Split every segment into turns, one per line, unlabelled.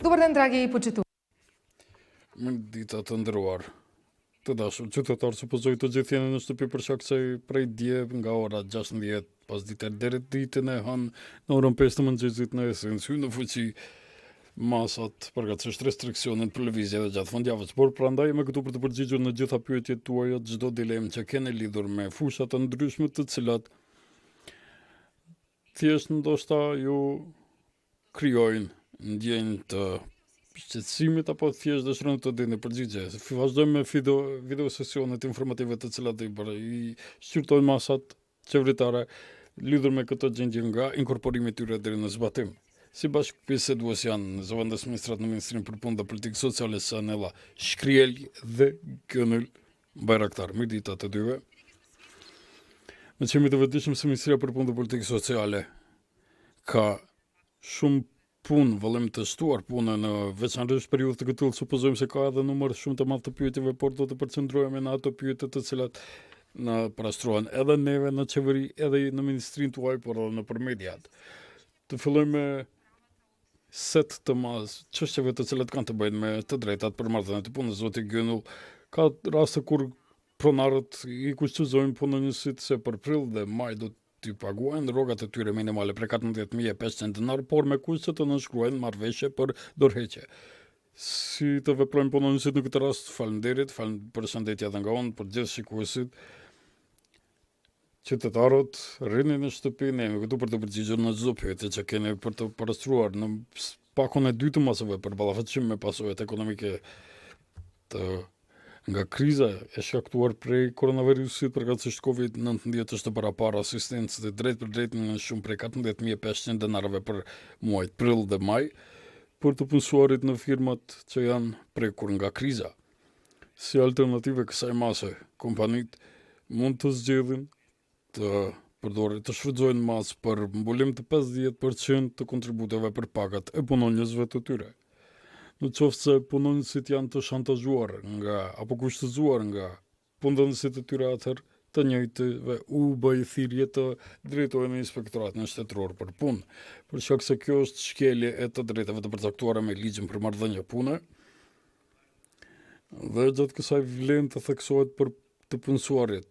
Добър ден, драги почитатели.
Ditë të ndëruar. Të dashur qytetarë, supozoj të gjithë jeni në shtëpi për shkak se prej dje nga ora 16 pasdite deri ditën e hënë në orën 5 të mëngjesit në esencë hynë në fuqi masat përgatësisht restriksionin për lëvizje dhe gjatë fundjavës, por prandaj me këtu për të përgjigjur në gjitha pyetjet tuaja, çdo dilemë që keni lidhur me fusha të ndryshme të cilat thjesht ndoshta ju krijojnë ndjenjë të shqetësimit apo thjesht dëshironi të dini përgjigje. Vazhdojmë me video sesionet informative të cilat i shqyrtojnë masat qeveritare lidhur me këtë gjendje nga inkorporimi i tyre deri në zbatim. Si bashkëbisedues janë zëvendës ministrat në Ministrinë për Punë dhe Politikë Sociale Sanela Shkriel dhe Gënël Bajraktar. Mirëditë të dyve. Me qemi të vetëdijshëm se Ministria për Punë dhe Politikë Sociale ka shumë punë, vëllim të shtuar punë në veçanërisht periudhë të këtyll, supozojmë se ka edhe numër shumë të madh të pyetjeve, por do të përqendrohemi në ato pyetje të cilat na parashtrohen edhe neve në qeveri, edhe në ministrinë tuaj, por edhe nëpër mediat. Të fillojmë me set të madh çështjeve të cilat kanë të bëjnë me të drejtat për marrëdhënie të punës. Zoti Gënull, ka raste kur pronarët i kushtojnë punonjësit se për prill dhe maj do të paguajnë rrogat e tyre minimale për 14.500 dinar, por me kushte të nënshkruajnë marrëveshje për dorëheqje. Si të veprojnë punonjësit në këtë rast? Faleminderit, përshëndetje edhe nga unë për gjithë shikuesit. Qytetarët, rrini në shtëpi, ne jemi këtu për të përgjigjur në çdo pyetje që keni për të parastruar në pakon e dytë të masave për ballafaqim me pasojat ekonomike të nga kriza e shkaktuar prej koronavirusit përkatësisht COVID-19 është parapara asistencë të drejt për drejt në shumë prej 14.500 denarave për muajt prill dhe maj për të punësuarit në firmat që janë prekur nga kriza. Si alternative kësaj mase, kompanitë mund të zgjedhin të shfrytëzojnë masë për mbulim të 50% të kontributeve për pagat e punonjësve të tyre. Në qoftë se punonjësit janë të shantazhuar apo kushtëzuar nga punonjësit e tyre, atëherë të njëjtëve u bëj thirrje të drejtohen në Inspektoratin Shtetëror për Punë, për shkak se kjo është shkelje e të drejtave të përcaktuara me ligjin për marrëdhënie pune. Dhe gjatë kësaj vlen të theksohet për të punësuarit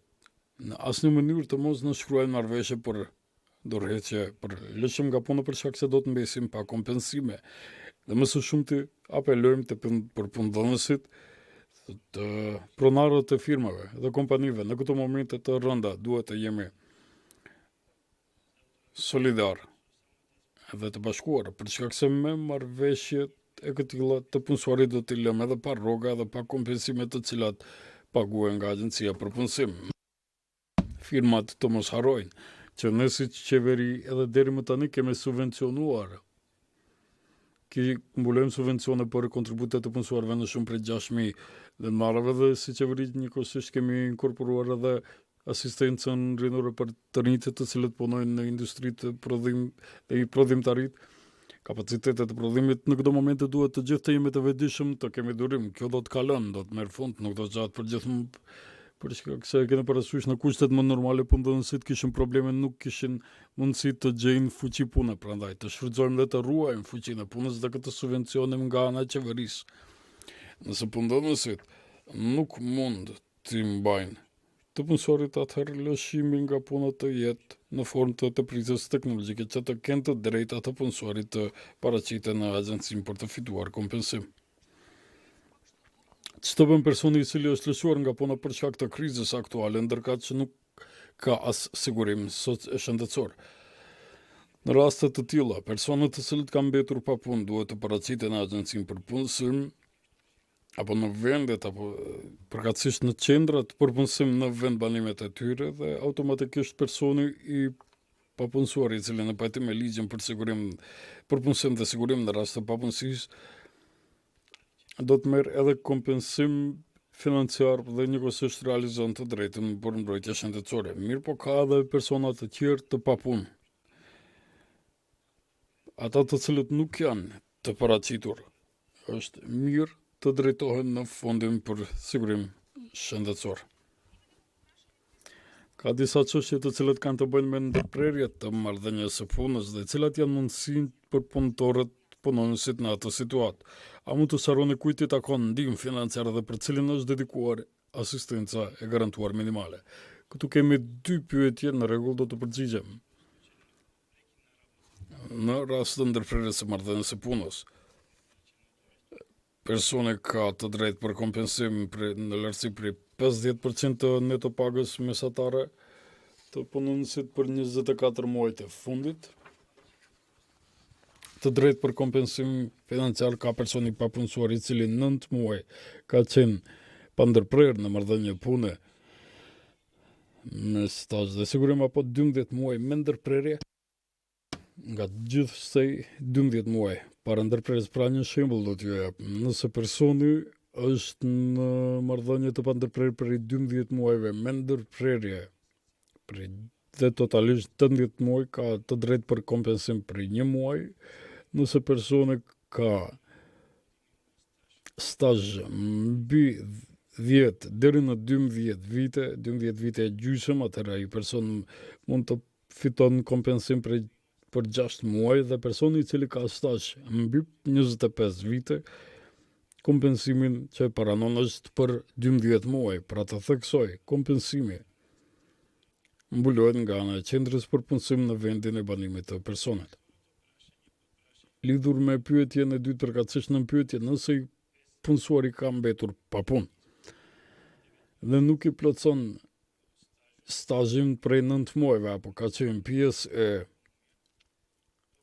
në asnjë mënyrë të mos nënshkruajnë marrëveshje për dorëheqje për lëshim nga puna për shkak se do të mbesim pa kompensime. Dhe më së shumti apelojmë për punëdhënësit, të pronarët e firmave dhe kompanive në këto momente të rënda duhet të jemi solidar dhe të bashkuar për shkak se me marrëveshjet e këtilla të punësuarit do t'i lëmë edhe pa rroga dhe pa kompensime të cilat paguhen nga Agjencia për Punësim. Firmat të mos harrojnë që ne si qeveri edhe deri më tani kemi subvencionuar. Mbulojmë subvencione për kontributet të punësuarve në shumë prej 6.000 denarave dhe si qeveri njëkohësisht kemi inkorporuar edhe asistencën rinore për të rinjtë të cilët punojnë në industritë dhe i prodhimtarit. Kapacitetet të prodhimit në këto momente duhet të gjithë të jemi të vetëdijshëm, të kemi durim. Kjo do të kalon, do të merr fund, nuk do të gjatë përgjithësisht. Për shkak se keni parasysh në kushtet më normale punëdhënësit kishin probleme, nuk kishin mundësi të gjejnë fuqi pune, prandaj të shfrytëzojmë dhe të ruajmë fuqinë e punës dhe këtë subvencionim nga ana e qeverisë. Nëse punëdhënësit nuk mund të mbajnë të punësuarit, atëherë lëshimi nga puna të jetë në formë të teprizës teknologjike që të kenë të drejta të punësuarit të paraqiten në agjencinë për të fituar kompensim. Ç'të bën personi i cili është lëshuar nga puna për shkak të krizës aktuale, ndërkaq që nuk ka as sigurim shëndetësor. Në raste të tilla, personat të cilët kanë mbetur pa punë duhet të paraqiten në Agjencinë për Punësim apo në vendet apo përkatësisht në qendrat për punësim në vend banimet e tyre dhe automatikisht personi i papunësuar i cili në pajtim me ligjin për punësim dhe sigurim në rast të papunësisë do të merr edhe kompensim financiar dhe njëkohësisht realizon të drejtën për mbrojtje shëndetësore. Mirë po ka edhe persona të tjerë të papunë. Ata të cilët nuk janë të paraqitur, është mirë të drejtohen në fondin për sigurim shëndetësor. Ka disa çështje të cilat kanë të bëjnë me ndërprerjet të marrëdhënies së punës dhe cilat janë mundësi për punëtorët punonësit në atë situatë. A mund të sharoni kujt i takon ndihmë financiare dhe për cilin është dedikuar asistenca e garantuar minimale? Këtu kemi dy pyetje, në rregull do të përgjigjem. Në rast të ndërprerjes së marrëdhënies së punës, personi ka të drejtë për kompensim në lartësi prej 50% të neto pagës mesatare të punonësit për 24 muajt e fundit. Të drejtë për kompensim financiar ka personi papunësuar i cili 9 muaj ka qenë pa ndërprerë në marrëdhënie pune me stazh dhe sigurim apo 12 muaj me ndërprerje, nga gjithsej 12 muaj para ndërprerjes. Pra një shembull do t'ju jap. Nëse personi është në marrëdhënie të pandërprerë për 12 muajve me ndërprerje dhe totalisht 18 muaj ka të drejtë për kompensim për 1 muaj. Nëse personi ka stazh mbi 10 deri në 12 vite e gjysmë, atëherë ai person mund të fiton kompensim për 6 muaj dhe personi i cili ka stazh mbi 25 vite, kompensimin që e paranon është për 12 muaj. Pra të theksoj, kompensimi mbulohet nga ana e qendrës për punësim në vendin e banimit të personit. Lidhur me pyetjen e dytë, përkatësisht në pyetje, nëse i punësuari ka mbetur pa punë dhe nuk i plotson stazhin prej 9 muajve apo ka qenë pjesë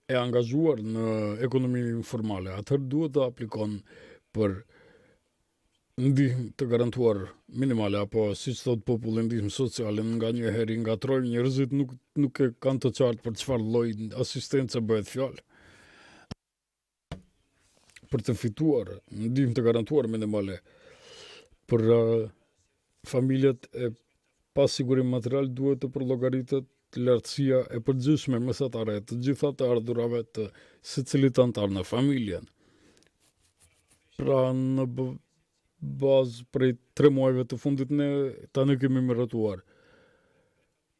e angazhuar në ekonominë informale, atëherë duhet të aplikon për ndihmë të garantuar minimale apo siç thot populli ndihmë sociale. Nga një herë i ngatrojnë njerëzit, nuk e kanë të qartë për çfarë lloj asistence bëhet fjalë. Për të fituar ndihmë të garantuar minimale për familjet e pa sigurim material duhet të përllogaritet lartësia e përgjithshme mesatare të gjitha të ardhurave të secilit antar në familjen. Pra në bazë prej 3 muajve të fundit ne tani kemi miratuar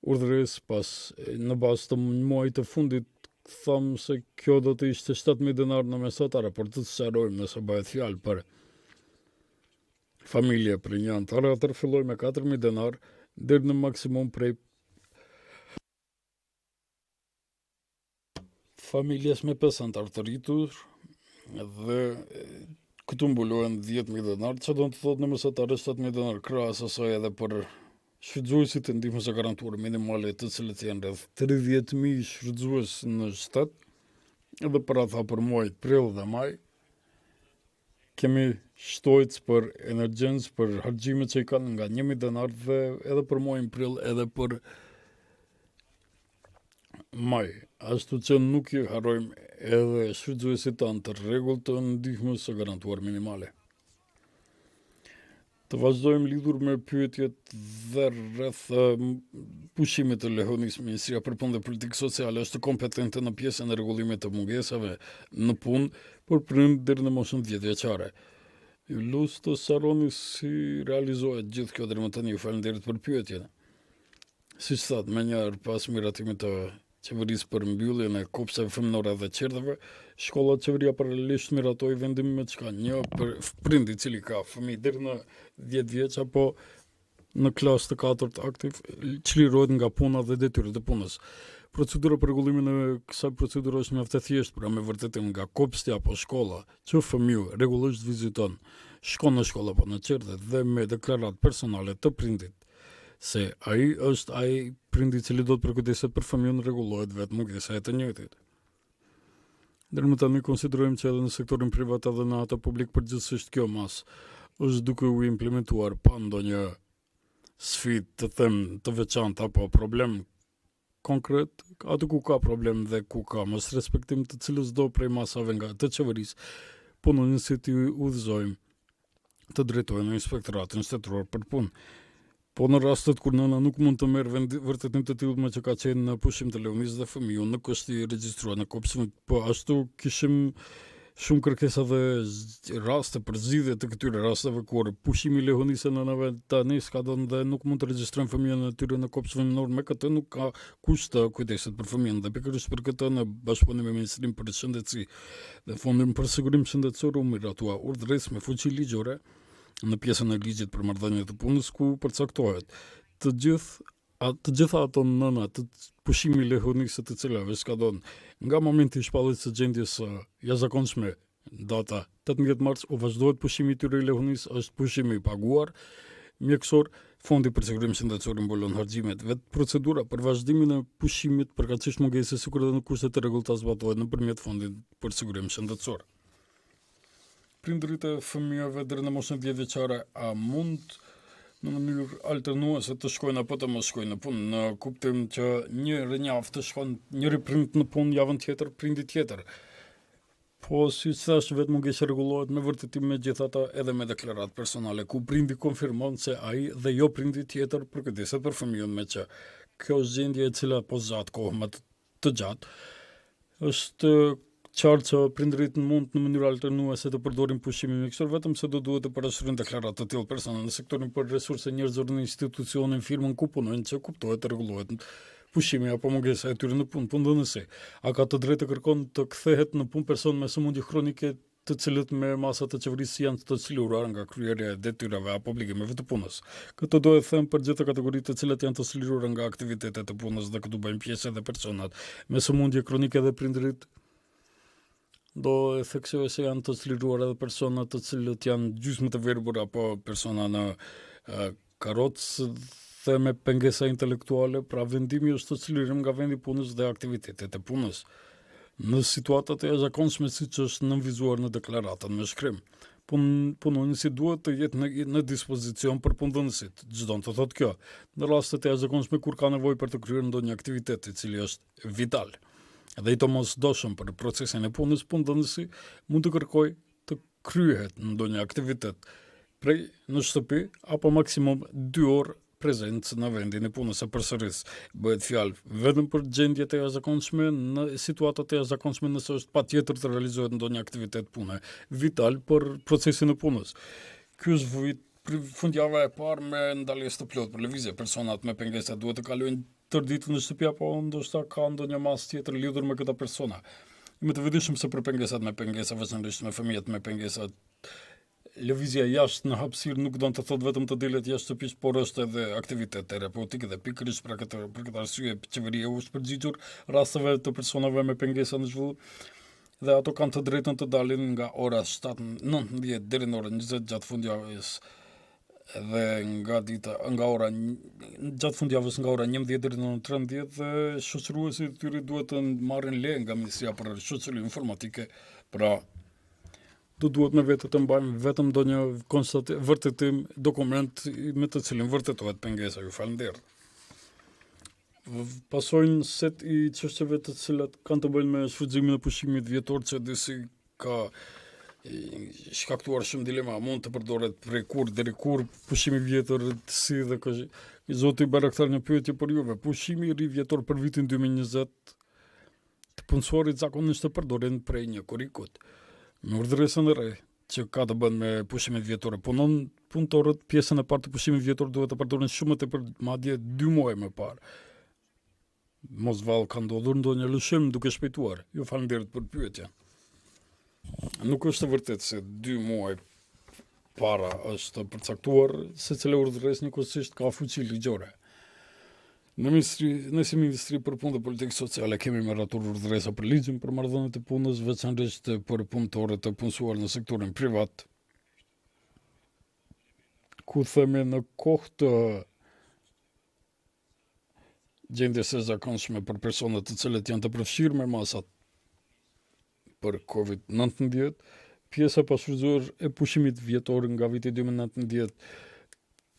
urdhëres pas në bazë të muajit të fundit tham se kjo do të ishte 7.000 denar në mesatare, por të sqarojmë nëse bëhet fjalë për familje për një antar, atër filloj me 4.000 denar deri në maksimum prej familjes me 5 antar të rritur dhe këtu mbulohen 10.000 denar, që do të thotë në mesatare 7.000 denar, krahas asaj edhe për shfrytëzuesit e ndihmës së garantuar minimale, të cilët janë rreth 30.000 shfrytëzues në shtet, edhe për ata për muajt prill dhe maj. Kemi shtojtës për emergjencë, për harxhimet që i kanë nga 1.000 denar dhe edhe për muajin prill edhe për maj. Ashtu që nuk i harrojmë edhe shfrytëzuesit tanë të rregullt të ndihmës së garantuar minimale. Të vazhdojmë lidhur me pyetjet dhe rreth pushimit të lehonisë. Ministria për Punë dhe Politikë Sociale është kompetente në pjesën e rregullimit të mungesave në punë për prind deri në moshën 10 vjeçare. Ju lutem të sqaroni si realizohet gjithë kjo deri më tani. Ju falenderoj për pyetjen. Siç thatë, me njëherë pas miratimit të qeverisë për mbylljen e kopsave fëmijënore dhe qerdheve, shkolla qeveria paralelisht miratoi vendim me çka një për prind i cili ka fëmijë deri në 10 vjeç apo në klasë të 4 aktiv, çlirohet nga puna dhe detyrat e punës. Procedura për rregullimin e kësaj procedure është mjaft e thjeshtë, pra me vërtetë nga kopsti apo shkolla që fëmiu rregullisht viziton, shkon në shkollë apo në qerdhe dhe me deklaratë personale të prindit se ai është ai prindi i cili do të përkujdeset për fëmijën, rregullohet vetë mungesa e të njëjtit. Deri më tani konsiderojmë që edhe në sektorin privat edhe në atë publik përgjithsisht kjo mas është duke u implementuar pa ndonjë sfidë të them të veçantë apo problem konkret, aty ku ka problem dhe ku ka mos respektim të cilës do prej masave nga të qeverisë, punonësit i udhëzojmë të drejtojnë në inspektoratin shtetëror për punë. Po në rastet kur nëna nuk mund të merr vërtetim të tillë me që ka qenë në pushim të lehonisë dhe fëmiu nuk është i regjistruar në kopshtin, po ashtu kishim shumë kërkesa dhe raste për zgjidhje të këtyre rasteve kur pushimi lejon nisën nënave tani s'ka dhënë dhe nuk mund të regjistrojnë fëmijën e tyre në kopshtin fëmijënor, me këtë nuk ka kusht të kujdeset për fëmijën dhe pikërisht për këtë në bashkëpunim me Ministrinë për Shëndetësi dhe Fondin për Sigurim Shëndetësor u miratua urdhëres me fuqi ligjore në pjesën e ligjit për marrëdhënie të punës ku përcaktohet të gjitha ato nëna të pushimi lehonisë të cilave s'ka dhënë nga momenti i shpalljes së gjendjes jashtëzakonshme data 18 mars u vazhdohet pushimi i tyre i lehonisë, është pushimi i paguar mjekësor. Fondi për Sigurim Shëndetësor mbulon harxhimet. Vetë procedura për vazhdimin e pushimit përkatësisht mungesës sikur edhe në kushte të rregullta zbatohet nëpërmjet Fondit për Sigurim Shëndetësor. Prindërit e fëmijëve deri në moshën 10 vjeçare a mund në mënyrë alternuese të shkojnë apo të mos shkojnë në punë, në kuptim që një javë të shkon njëri prind në punë, javën tjetër prindi tjetër. Po si thash, vetë mungesë rregullohet me vërtetim megjithatë edhe me deklaratë personale ku prindi konfirmon se ai dhe jo prindi tjetër përkujdeset për fëmijën, me që kjo është gjendje e cila po zgjat kohë më të gjatë. Është qartë që prindërit mund në mënyrë alternuese të përdorin pushimin mjekësor, vetëm se do duhet të parashtrohen deklaratë të tillë personale në sektorin për resurse njerëzore në institucionin firmën ku punojnë, që kuptohet të rregullohet pushimi apo mungesa e tyre në punë. Punëdhënësi a ka të drejtë të kërkon të kthehet në punë person me sëmundje kronike të cilët me masat e qeverisë janë të çliruar nga kryerja e detyrave apo obligimeve të punës. Këtë do e them për gjithë kategoritë të cilat janë të çliruar nga aktivitetet e punës dhe këtu bëjmë pjesë edhe personat me sëmundje kronike dhe prindërit. Do e theksoj se janë të çliruar edhe persona të cilët janë gjysmë të verbur apo persona në karrocë dhe me pengesa intelektuale, pra vendimi është të çlirim nga vendi i punës dhe aktivitetet e punës. Në situatat e jashtëzakonshme siç është nënvizuar në deklaratën me shkrim, punonësi duhet të jetë në dispozicion për punëdhënësit. Çdo të thotë kjo, në rastet e jashtëzakonshme kur ka nevojë për të kryer ndonjë aktivitet i cili është vital dhe i domosdoshëm për procesin e punës, punëdhënësi mund të kërkojë të kryhet ndonjë aktivitet prej në shtëpi apo maksimum 2 orë prezencë në vendin e punës. E përsëris bëhet fjalë vetëm për gjendjet e jashtëzakonshme, në situatat e jashtëzakonshme nëse është patjetër të realizohet ndonjë aktivitet pune vital për procesin e punës. Ky është fundjava e parë me ndalesë të plotë për lëvizje. Personat me pengesa duhet të kalojnë tërë ditën në shtëpi apo ndoshta ka ndonjë masë tjetër lidhur me këta persona. Jemi të vetëdijshëm se për pengesat me pengesa, veçanërisht me fëmijët me pengesa, lëvizja jashtë në hapësirë nuk do të thotë vetëm të dilet jashtë shtëpisë, por është edhe aktivitet terapeutik dhe pikërisht për këtë arsye qeveria është përgjigjur rasteve të personave me pengesa në zhvillim dhe ato kanë të drejtën të dalin nga ora 7-19 deri në orën 20 gjatë fundjavës dhe nga ora gjatë fundjavës nga ora 11 deri në orën 13 dhe shoqëruesit e tyre duhet të marrin leje nga Ministria për Shoqëri Informatike, pra do duhet me vetë të mbajmë vetëm ndonjë vërtetim, dokument me të cilin vërtetohet pengesa. Ju falenderoj. Pasojnë set i çështjeve të cilat kanë të bëjnë me shfrytëzimin e pushimit vjetor, që disi ka shkaktuar shumë dilema, mund të përdoret prej kur deri kur pushimi vjetër, si dhe zoti Bayraktar, një pyetje për juve. Pushimi i ri vjetor për vitin 2020 të punësorit zakonisht të përdoren prej një kurikut. Me urdhëresën e re që ka të bënë me pushimet vjetore, punëtorët pjesën e parë të pushimit vjetor duhet të përdoren shumë të për madje 2 muaj më parë. Mos vallë ka ndodhur ndonjë lëshim duke shpejtuar. Ju falenderoj për pyetjen. Nuk është e vërtetë se 2 muaj para është përcaktuar se cila urdhëres njëkohësisht ka fuqi ligjore. Në si Ministri për Punë dhe Politikë Sociale kemi miratur urdhëresa për ligjin për marrëdhëniet e punës, veçanërisht për punëtorët e punësuar në sektorin privat, ku themi në kohë të gjendjes së zakonshme për personat të cilët janë të përfshirë me masat për COVID-19, pjesa pashfrytzuar e pushimit vjetor nga viti 2019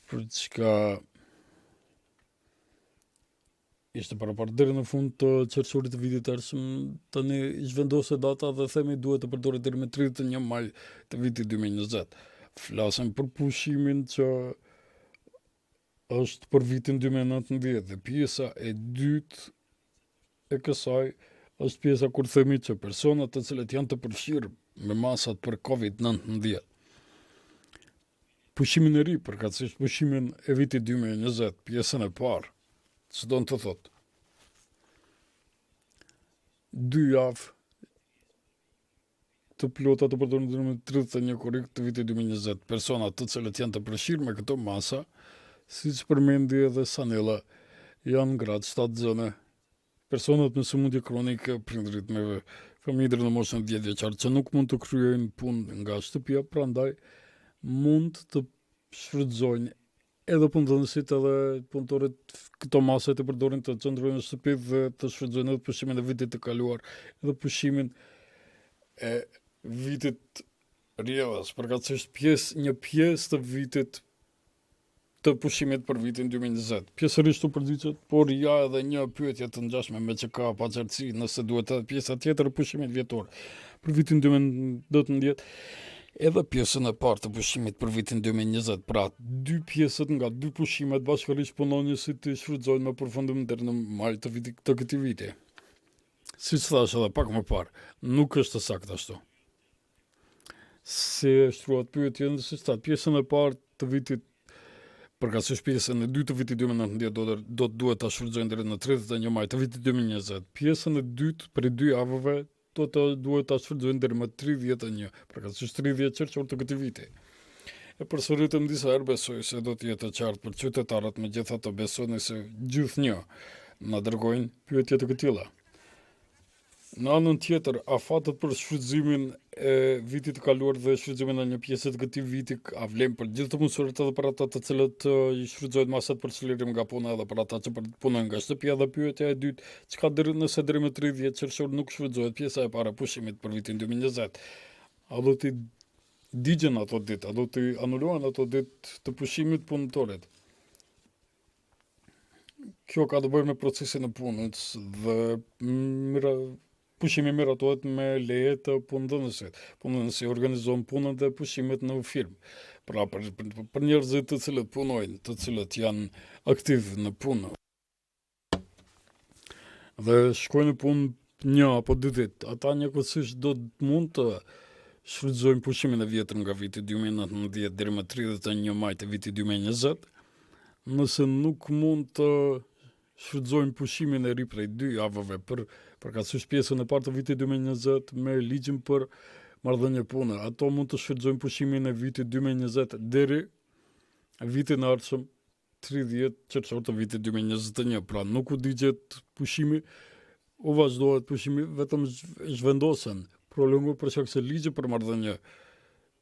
për çka ishte parapar deri në fund të qershorit të vitit të ardhshëm, tani zhvendose data dhe themi duhet të përdoret deri me 31 maj të vitit 2020. Flasim për pushimin që është për vitin 2019 dhe pjesa e dytë e kësaj është pjesa kur themi që personat të cilët janë të përfshirë me masat për COVID-19. Pushimin e ri, përkatësisht pushimin e vitit 2020, pjesën e parë, ç'do të thotë? 2 javë të plota të përdorur në 31 korrik të vitit 2020. Persona të cilët janë të përfshirë me këto masa, siç përmendi edhe Sanela, janë gratë shtatëzëne, personat me sëmundje kronike, prindrit me familje në moshën 10 vjeçar që nuk mund të kryejnë punë nga shtëpia, prandaj mund të shfrytëzojnë edhe punëdhënësit edhe punëtorët këto masa të përdorin të qëndrojnë në shtëpi dhe të shfrytëzojnë edhe pushimin e vitit të kaluar edhe pushimin e vitit rrjedhës, përkatësisht një pjesë të vitit të pushimit për vitin 2020. Pjesërisht u përgjigjet, por ja edhe një pyetje të ngjashme me që ka paqartësi nëse duhet edhe pjesa tjetër e pushimit vjetor për vitin 2019, edhe pjesën e parë të pushimit për vitin 2020, pra dy pjesët nga dy pushimet bashkërisht punonjësit të shfrytëzojnë me përfundim deri në maj të këtij viti. Siç thash edhe pak më parë, nuk është saktë ashtu. Se shtruat pyetjen, siç tha, pjesën e parë të vitit, përkatësisht pjesën e dytë të vitit 2019 duhet ta shfrytëzojnë deri në 31 maj të vitit 2020. Pjesën e dytë për 2 javëve duhet ta shfrytëzojnë deri më 31, përkatësisht 30 qershor të këtij viti. E përsëritëm disa herë, besoj se do të jetë e qartë për qytetarët, megjithatë besoni se gjithnjë na dërgojnë pyetje të këtilla. Në anën tjetër, afatet për shfrytëzimin e vitit të kaluar dhe shfrytëzimin e një pjesë të këtij viti a vlen për gjithë të punësorët edhe për ata të cilët i shfrytëzojnë masat për çlirim nga puna edhe për ata që punojnë nga shtëpia. Dhe pyetja e dytë, çka nëse deri më 30 qershor nuk shfrytëzohet pjesa e parë e pushimit për vitin 2020? A do t'i digjen ato ditë, a do t'i anulohen ato ditë të pushimit punëtorit? Kjo ka të bëjë me procesin e punës dhe pushimi miratohet me leje të punëdhënësit. Punëdhënësi organizon punën dhe pushimet në firmë. Pra për njerëzit të cilët punojnë, të cilët janë aktiv në punë dhe shkojnë në punë 1 apo 2 ditë, ata njëkohësisht do të mund të shfrytëzojnë pushimin e vjetër nga viti 2019 deri më 31 maj të vitit 2020, nëse nuk mund të shfrytëzojnë pushimin e ri prej 2 javëve përkatësisht pjesën e parë të vitit 2020 me ligjin për marrëdhënie pune. Ato mund të shfrytëzojnë pushimin e vitit 2020 deri vitin e ardhshëm 30 qershor të vitit 2021. Pra nuk u digjet pushimi, u vazhdohet pushimi, vetëm zhvendosen prolonguar për shkak se ligji për marrëdhënie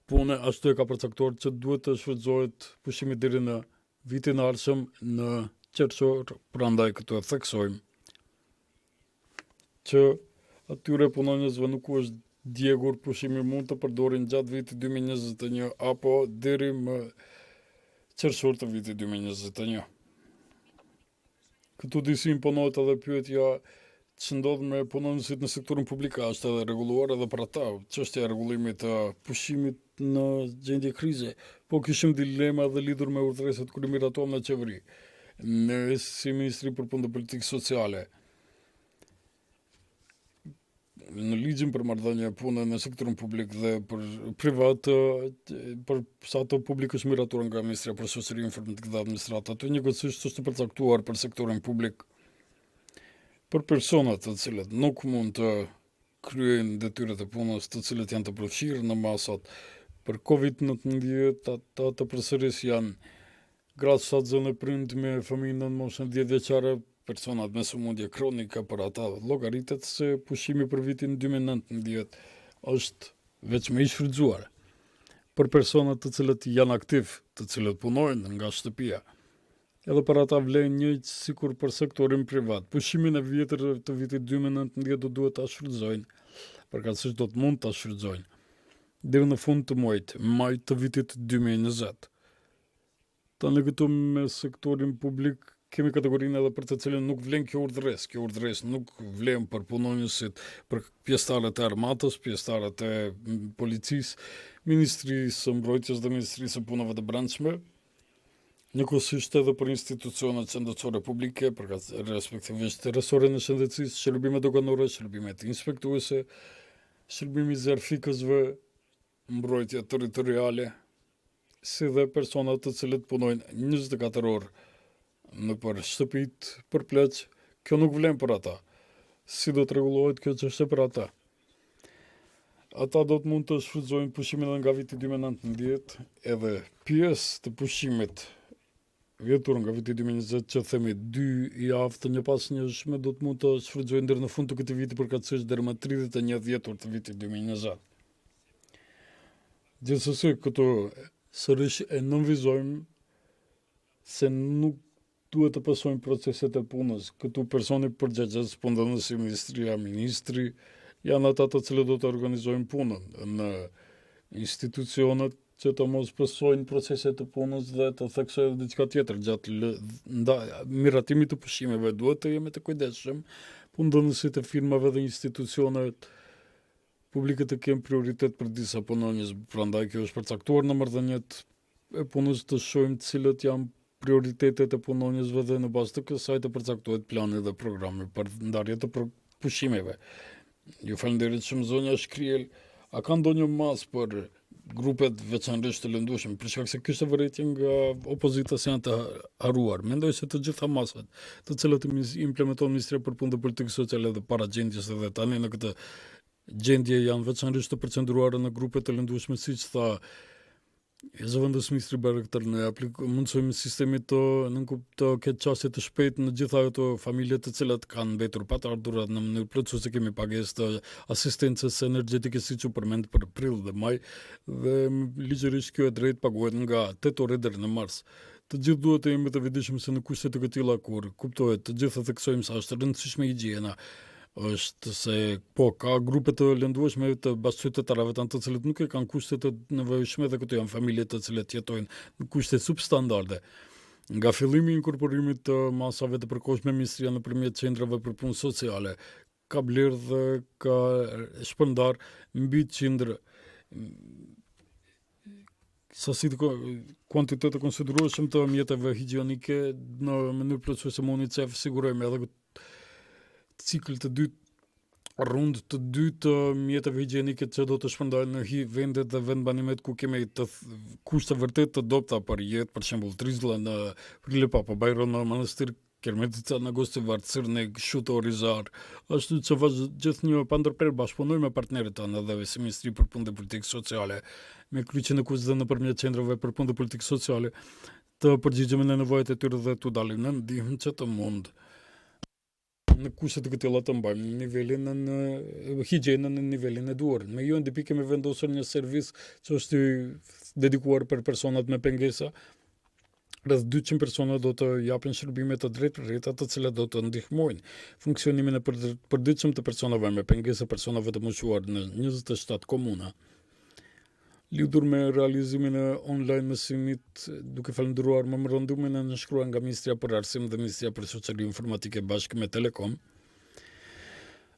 pune ashtu e ka përcaktuar që duhet të shfrytëzohet pushimi deri në vitin e ardhshëm në qershor, prandaj këtu e theksojmë që atyre punonjësve nuk është djegur pushimi, mund të përdorin gjatë vitit 2021 apo deri më qershor të vitit 2021. Këtu disi imponohet edhe pyetja që ndodh me punonjësit në sektorin publik, është edhe rregulluar edhe për ata çështja e rregullimit të pushimit në gjendje krize. Po kishim dilema dhe lidhur me udhëreset kur i miratuam në qeveri. Ne si Ministri për Punë dhe Politikë Sociale, në ligjin për marrëdhënie pune në sektorin publik dhe për privat, për sa të publik është miratuar nga Ministria për Shoqëri, Informatik dhe Administratë, ato njëkohësisht është përcaktuar për sektorin publik për personat të cilët nuk mund të kryejnë detyrat e punës, të cilët janë të përfshirë në masat për COVID-19, ata të përsëris janë gratë shtatëzënë, prind me familje në moshën 10 vjeçare, personat me sëmundje kronike, për ata llogaritet se pushimi për vitin 2019 është vetëm i shfrytëzuar për personat të cilët janë aktiv, të cilët punojnë nga shtëpia. Edhe për ata vlen njëjtë sikur për sektorin privat. Pushimin e vjetër të vitit 2019 do duhet ta shfrytëzojnë, përkatësisht do të mund ta shfrytëzojnë deri në fund të muajit maj të vitit 2020. Tani këtu me sektorin publik kemi kategorinë edhe për të cilën nuk vlen kjo urdhëres. Kjo urdhëres nuk vlen për punonjësit, për pjesëtarët e armatës, pjesëtarët e policisë, Ministrisë së Mbrojtjes dhe Ministrisë së Punëve të Brendshme, njëkohësisht edhe për institucionet shëndetësore publike, respektivisht resorën e shëndetësisë, shërbimet doganore, shërbimet inspektuese, shërbimi i zjarfikësve, mbrojtja territoriale, si dhe personat të cilët punojnë 24 orë në për shtëpit për pleq, kjo nuk vlen për ata. Si do të rregullohet kjo çështje për ata? Ata do të mund të shfrytëzojnë pushimin edhe nga viti 2019, edhe pjesë të pushimit vjetur nga viti 2020 që themi 2 javë të njëpasnjëshme do të mund të shfrytëzojnë deri në fund të këtij viti përkatësisht deri më 31 dhjetor të vitit 2020. Gjithsesi këtu sërish e nënvizojmë se nuk duhet të pasojnë proceset e punës. Këtu personi përgjegjës, punëdhënësi, ministria, ministri, janë ata të cilët do të organizojnë punën në institucionet që të mos pësojnë proceset të punës dhe të theksojnë diçka tjetër gjatë miratimit të pushimeve. Duhet të jemi të kujdesshëm, punëdhënësit e firmave dhe institucionet publike të kemë prioritet për disa punonjës, prandaj kjo është përcaktuar në marrëdhëniet e punës të shohim cilët janë prioritetet e punonjësve dhe në bazë të kësaj të përcaktohet plani dhe programi për ndarje të pushimeve. Ju falenderit shumë zonja Shkriel. A ka ndonjë mas për grupet veçanërisht të lëndueshme, për shkak se ky është vërejtje nga opozita se janë të haruar. Mendoj se të gjitha masat, të cilat implementon Ministria për Punë dhe Politikë Sociale dhe para gjendjes edhe tani në këtë gjendje janë veçanërisht të përqendruara në grupet të lëndueshme, siç tha Zëvendës Ministri Bayraktar, ne mundsojmë sistemi të ketë çështje të shpejtë në gjitha ato familje të cilat kanë mbetur pa të ardhurat në mënyrë plotësuese. Kemi pagesë të asistencës energjetike siç u përmend për prill dhe maj, dhe ligjërisht kjo e drejtë paguhet nga tetori deri në mars. Të gjithë duhet të jemi të vëdijshëm se në kushte të këtilla kur kuptohet të gjithë theksojmë sa është e rëndësishme higjiena, është se po ka grupe të lëndueshme të bashkëqytetarëve tanë të cilët nuk e kanë kushte të nevojshme dhe këto janë familje të cilët jetojnë në kushte substandarde. Nga fillimi i inkorporimit të masave të përkohshme, Ministria nëpërmjet qendrave për punë sociale ka blerë dhe ka shpërndar mbi 100 sasi të kuantitet të konsiderueshëm të mjeteve higjienike në mënyrë plotësuese me UNICEF. Sigurojmë edhe cikël të dytë, rund të dytë të mjeteve higjienike që do të shpërndahen në vendet dhe vendbanimet ku kemi të kushte vërtet të dobta për jetë, për shembull Trizla në Prilëpa, Bajro në Manastir, Kermetica në Gostivar, Cirnik, Shuto, Rizar. Ashtu që gjithë një pandërper bashkëpunoj me partnerët tanë edhe si Ministri për Punë dhe Politikë Sociale, me kryqjen e kushte dhe nëpërmjet qendrave për punë dhe politikë sociale, të përgjigjemi në nevojat e tyre dhe t'u dalim në ndihmë që të mund në kushte të këtilla të mbajmë nivelin në higjienën në nivelin e duhur. Me UNDP kemi vendosur një servis që është dedikuar për personat me pengesa. Rreth 200 persona do të japin shërbime të drejtë të cilat do të ndihmojnë funksionimin e përditshëm të personave me pengesa, personave të moshuar në 27 komuna. Lidhur me realizimin e online mësimit, duke falendëruar memorandumin e nënshkruar nga Ministria për Arsim dhe Ministria për Shoqëri Informatike bashkë me Telekom,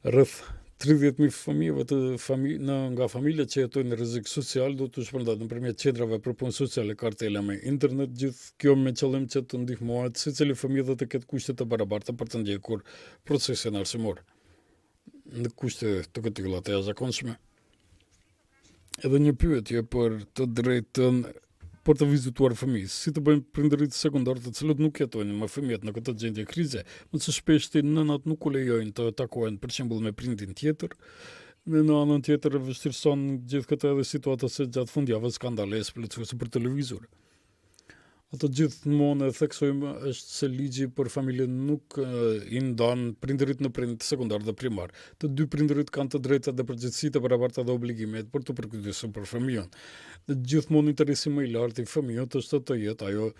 rreth 30.000 fëmijëve nga familjet që jetojnë në rrezik social do të shpërndahet nëpërmjet qendrave për punë sociale kartela me internet, gjithë kjo me qëllim që të ndihmohet secili fëmijë dhe të ketë kushte të barabarta për të ndjekur procesin arsimor në kushte të këtilla të jashtëzakonshme. Edhe një pyetje për të drejtën për të vizituar fëmijë. Si të bëjmë prindërit sekondar të cilët nuk jetojnë me fëmijët në këtë gjendje krize, më së shpeshti nënat nuk u lejojnë të takohen për shembull me prindin tjetër. Dhe në anën tjetër vështirëson gjithë këtë edhe situata se gjatë fundjavës ka ndalesë plotësuese për televizor. Ato gjithmonë e theksojmë është se ligji për familjen nuk i ndan prindërit në prind sekondar dhe primar. Të dy prindërit kanë të drejtat dhe përgjegjësitë e barabarta dhe obligimet për të përkujdesur për fëmijën. Dhe gjithmonë interesi më i lartë i fëmijës është të jetë ajo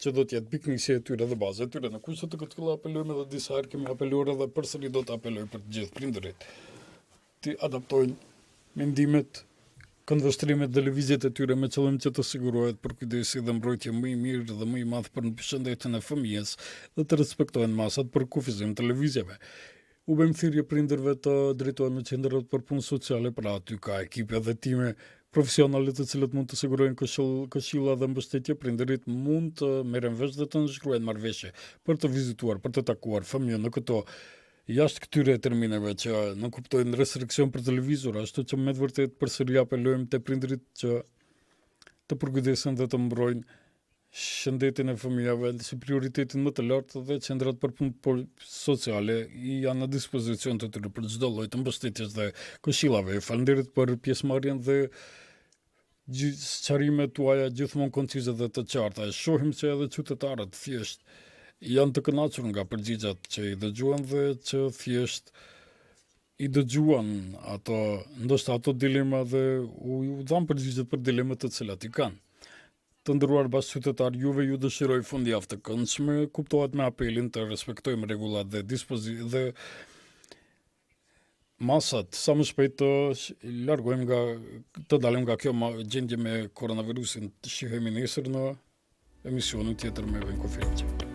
që do të jetë piknisja e tyre dhe baza e tyre. Në kushte të këtilla apelojmë edhe disa herë kemi apeluar edhe përsëri do të apeloj për të gjithë prindërit të adaptojnë mendimet, këndvështrimet dhe lëvizjet e tyre me qëllim që të sigurohet përkujdesi dhe mbrojtje më i mirë dhe më i madh për shëndetin e fëmijës dhe të respektohen masat për kufizim të lëvizjeve. U bëjmë thirrje prindërve të drejtohen në qendrat për punë sociale, pra aty ka ekipe dhe time profesionale të cilët mund të sigurojnë këshilla dhe mbështetje. Prindërit mund të merren vesh dhe të nënshkruajnë marrëveshje për të vizituar, për të takuar fëmijën në këto jashtë këtyre termineve që nuk kuptojnë restriksion për televizor, ashtu që me të vërtet përsëri apelojmë te prindërit që të përkujdesen dhe të mbrojnë shëndetin e fëmijëve si prioritetin më të lartë dhe qendrat për punë sociale janë në dispozicion të tyre për çdo lloj të mbështetjes dhe këshillave. Faleminderit për pjesëmarrjen dhe sqarimet tuaja gjithmonë koncize dhe të qarta. Shohim që edhe qytetarët thjesht janë të kënaqur nga përgjigjet që i dëgjuan dhe që thjesht i dëgjuan ato, ndoshta ato dilema dhe u dhan përgjigjet për dilemat të cilat i kanë. Të nderuar bashkëqytetar, juve ju dëshiroj fundjavë të këndshme, kuptohet me apelin të respektojmë rregullat dhe dhe masat sa më shpejt të largojmë të dalim nga kjo gjendje me koronavirusin. Shihemi nesër në emisionin tjetër me Venko Fjalçi.